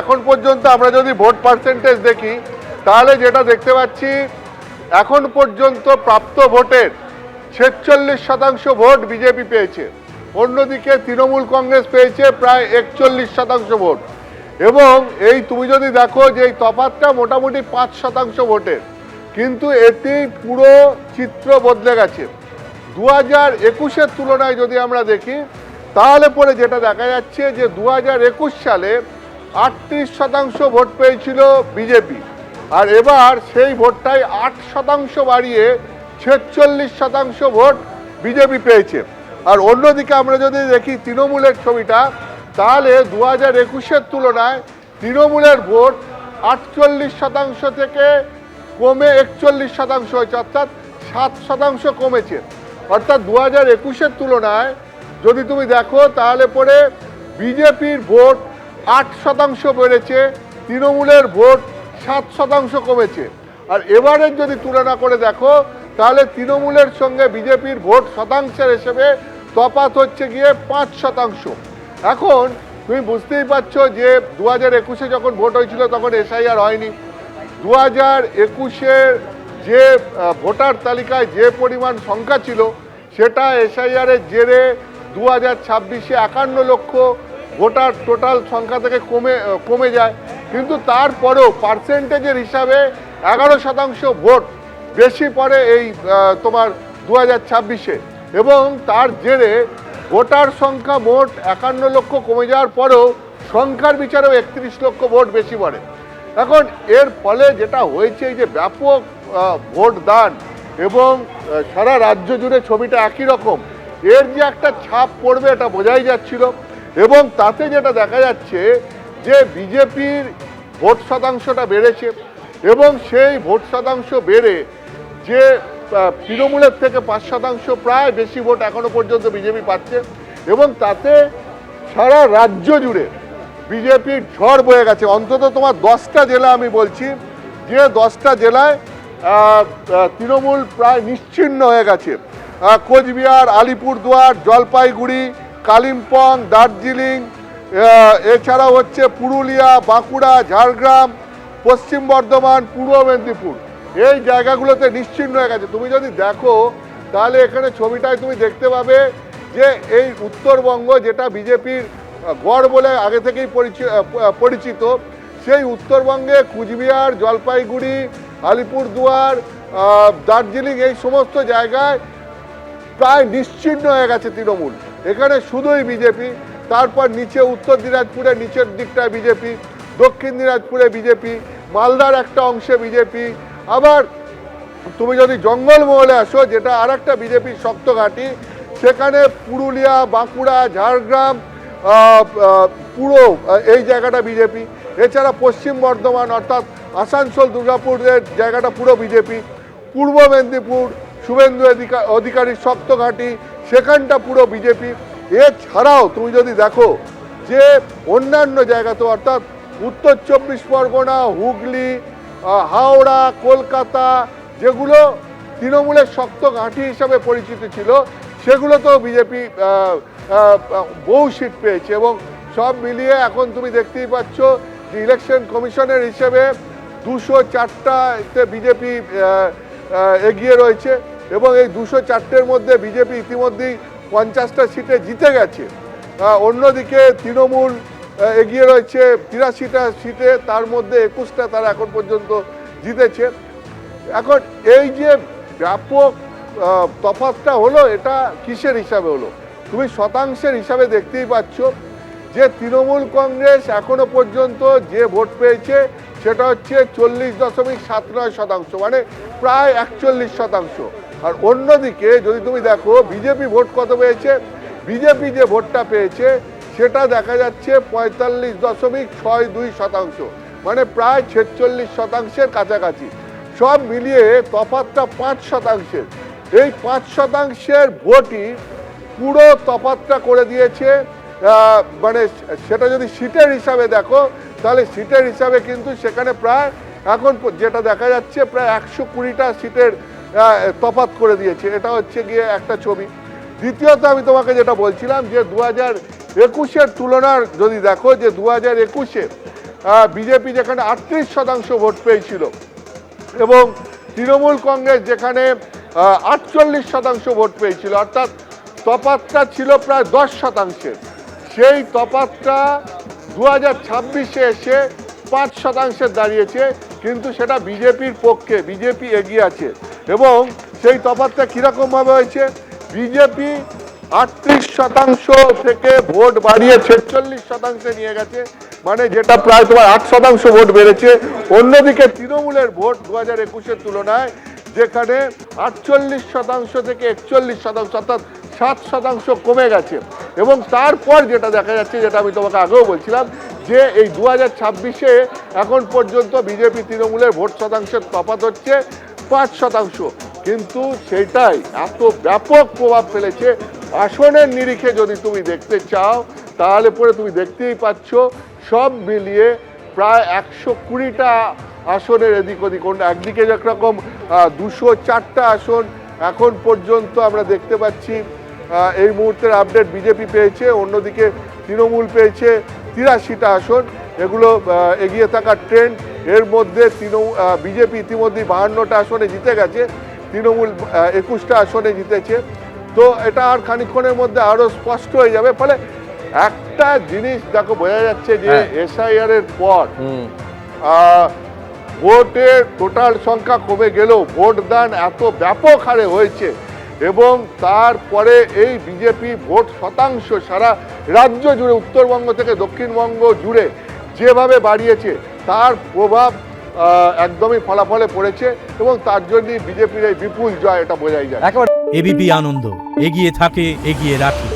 এখন পর্যন্ত আমরা যদি ভোট পার্সেন্টেজ দেখি তাহলে যেটা দেখতে পাচ্ছি এখন পর্যন্ত প্রাপ্ত ভোটের 46% ভোট বিজেপি পেয়েছে, অন্যদিকে তৃণমূল কংগ্রেস পেয়েছে প্রায় 41% ভোট। এবং এই তুমি যদি দেখো যে এই তফাৎটা মোটামুটি 5% ভোটের, কিন্তু এটি পুরো চিত্র বদলে গেছে। 2021-এর তুলনায় যদি আমরা দেখি তাহলে পরে যেটা দেখা যাচ্ছে যে 2021 সালে 38% ভোট পেয়েছিল বিজেপি, আর এবার সেই ভোটটাই 8% বাড়িয়ে 46% ভোট বিজেপি পেয়েছে। আর অন্যদিকে আমরা যদি দেখি তৃণমূলের ছবিটা, তাহলে 2021-এর তুলনায় তৃণমূলের ভোট 48% থেকে কমে 41% হয়েছে, অর্থাৎ 7% কমেছে। অর্থাৎ 2021-এর তুলনায় যদি তুমি দেখো তাহলে পরে বিজেপির ভোট 8% বেড়েছে, তৃণমূলের ভোট 7% কমেছে। আর এবারের যদি তুলনা করে দেখো তাহলে তৃণমূলের সঙ্গে বিজেপির ভোট শতাংশের হিসেবে তফাৎ হচ্ছে গিয়ে 5%। এখন তুমি বুঝতেই পারছো যে 2021-এ যখন ভোট হয়েছিল তখন এসআইআর হয়নি। 2021-এর যে ভোটার তালিকায় যে পরিমাণ সংখ্যা ছিল সেটা এসআইআরের জেরে 2026-এ 51 লক্ষ ভোটার টোটাল সংখ্যা থেকে কমে যায়। কিন্তু তারপরেও পার্সেন্টেজের হিসাবে 11% ভোট বেশি পড়ে এই তোমার 2026-এ, এবং তার জেরে ভোটার সংখ্যা মোট 51 লক্ষ কমে যাওয়ার পরেও সংখ্যার বিচারেও 31 লক্ষ ভোট বেশি পড়ে। এখন এর ফলে যেটা হয়েছে এই যে ব্যাপক ভোট দান এবং সারা রাজ্য জুড়ে ছবিটা একই রকম, এর যে একটা ছাপ পড়বে এটা বোঝাই যাচ্ছিল। এবং তাতে যেটা দেখা যাচ্ছে যে বিজেপির ভোট শতাংশটা বেড়েছে, এবং সেই ভোট শতাংশ বেড়ে যে তৃণমূলের থেকে 5% প্রায় বেশি ভোট এখনো পর্যন্ত বিজেপি পাচ্ছে, এবং তাতে সারা রাজ্য জুড়ে বিজেপির ঝড় বয়ে গেছে। অন্তত তোমার 10টা জেলা আমি বলছি যে 10টা জেলায় তৃণমূল প্রায় নিশ্চিহ্ন হয়ে গেছে। কোচবিহার, আলিপুরদুয়ার, জলপাইগুড়ি, কালিম্পং, দার্জিলিং, এছাড়াও হচ্ছে পুরুলিয়া, বাঁকুড়া, ঝাড়গ্রাম, পশ্চিম বর্ধমান, পূর্ব মেদিনীপুর, এই জায়গাগুলোতে নিশ্চিহ্ন হয়ে গেছে। তুমি যদি দেখো তাহলে এখানে ছবিটায় তুমি দেখতে পাবে যে এই উত্তরবঙ্গ, যেটা বিজেপির গড় বলে আগে থেকেই পরিচিত, সেই উত্তরবঙ্গে কুচবিহার, জলপাইগুড়ি, আলিপুরদুয়ার, দার্জিলিং, এই সমস্ত জায়গায় প্রায় নিশ্চিহ্ন হয়ে গেছে তৃণমূল। এখানে শুধুই বিজেপি। তারপর নিচে উত্তর দিনাজপুরে নিচের দিকটায় বিজেপি, দক্ষিণ দিনাজপুরে বিজেপি, মালদার একটা অংশে বিজেপি। আবার তুমি যদি জঙ্গলমহলে আসো, যেটা আর একটা বিজেপির শক্ত ঘাঁটি, সেখানে পুরুলিয়া, বাঁকুড়া, ঝাড়গ্রাম, পুরো এই জায়গাটা বিজেপি। এছাড়া পশ্চিম বর্ধমান অর্থাৎ আসানসোল, দুর্গাপুরের জায়গাটা পুরো বিজেপি। পূর্ব মেদিনীপুর শুভেন্দু অধিকারীর শক্ত ঘাঁটি, সেখানটা পুরো বিজেপি। এছাড়াও তুমি যদি দেখো যে অন্যান্য জায়গাতে অর্থাৎ উত্তর 24 পরগনা, হুগলি, হাওড়া, কলকাতা, যেগুলো তৃণমূলের শক্ত ঘাঁটি হিসাবে পরিচিত ছিল, সেগুলোতেও বিজেপি বহু সিট পেয়েছে। এবং সব মিলিয়ে এখন তুমি দেখতেই পাচ্ছ যে ইলেকশন কমিশনের হিসেবে 204টাতে বিজেপি এগিয়ে রয়েছে, এবং এই 204টের মধ্যে বিজেপি ইতিমধ্যেই 50টা সিটে জিতে গেছে। অন্যদিকে তৃণমূল এগিয়ে রয়েছে 83টা সিটে, তার মধ্যে 21টা তারা এখন পর্যন্ত জিতেছে। এখন এই যে ব্যাপক তফাৎটা হলো, এটা কিসের হিসাবে হলো? তুমি শতাংশের হিসাবে দেখতেই পাচ্ছ যে তৃণমূল কংগ্রেস এখনো পর্যন্ত যে ভোট পেয়েছে সেটা হচ্ছে 40.79%, মানে প্রায় 41%। আর অন্যদিকে যদি তুমি দেখো বিজেপি ভোট কত পেয়েছে, বিজেপি যে ভোটটা পেয়েছে সেটা দেখা যাচ্ছে 45.62%, মানে প্রায় 46%-এর কাছাকাছি। সব মিলিয়ে তফাৎটা 5%। এই 5%-এর ভোটই পুরো তফাৎটা করে দিয়েছে। মানে সেটা যদি সিটের হিসাবে দেখো তাহলে সিটের হিসাবে কিন্তু সেখানে প্রায় এখন যেটা দেখা যাচ্ছে প্রায় 120টা সিটের তফাৎ করে দিয়েছে। এটা হচ্ছে গিয়ে একটা ছবি। দ্বিতীয়ত আমি তোমাকে যেটা বলছিলাম যে 2021-এর তুলনার যদি দেখো যে 2021-এ বিজেপি যেখানে 38% ভোট পেয়েছিল এবং তৃণমূল কংগ্রেস যেখানে 48% ভোট পেয়েছিল, অর্থাৎ তফাৎটা ছিল প্রায় 10%। সেই তফাৎটা 2026-এ এসে 5% দাঁড়িয়েছে, কিন্তু সেটা বিজেপির পক্ষে, বিজেপি এগিয়ে আছে। এবং সেই তফাৎটা কীরকমভাবে হয়েছে, বিজেপি 38% থেকে ভোট বাড়িয়ে 46% নিয়ে গেছে, মানে যেটা প্রায় তোমার 8% ভোট বেড়েছে। অন্যদিকে তৃণমূলের ভোট 2021-এর তুলনায় যেখানে 48% থেকে 41%, অর্থাৎ 7% কমে গেছে। এবং তারপর যেটা দেখা যাচ্ছে, যেটা আমি তোমাকে আগেও বলছিলাম, যে এই 2026-এ এখন পর্যন্ত বিজেপি তৃণমূলের ভোট শতাংশের তফাৎ হচ্ছে 5%, কিন্তু সেটাই এত ব্যাপক প্রভাব ফেলেছে। আসনের নিরিখে যদি তুমি দেখতে চাও তাহলে পরে তুমি দেখতেই পাচ্ছ সব মিলিয়ে প্রায় 120টা আসনের এদিক ওদিক, একদিকে যেরকম 204টা আসন এখন পর্যন্ত আমরা দেখতে পাচ্ছি এই মুহূর্তের আপডেট বিজেপি পেয়েছে, অন্যদিকে তৃণমূল পেয়েছে 83টা আসন। এগুলো এগিয়ে থাকার ট্রেন্ড। এর মধ্যে বিজেপি ইতিমধ্যেই 52টা আসনে জিতে গেছে, তৃণমূল 21টা আসনে জিতেছে। তো এটা আর খানিকক্ষণের মধ্যে আরও স্পষ্ট হয়ে যাবে। ফলে একটা জিনিস দেখো বোঝা যাচ্ছে যে এসআইআর এর পর ভোটের টোটাল সংখ্যা কমে গেলেও ভোটদান এত ব্যাপক হারে হয়েছে এবং তারপরে এই বিজেপি ভোট শতাংশ সারা রাজ্য জুড়ে, উত্তরবঙ্গ থেকে দক্ষিণবঙ্গ জুড়ে যেভাবে বাড়িয়েছে তার প্রভাব একদমই ফলাফলে পড়েছে এবং তার জন্যই বিজেপির এই বিপুল জয়, এটা বোঝাই যায়। এবিপি আনন্দ, এগিয়ে থাকে, এগিয়ে রাখে।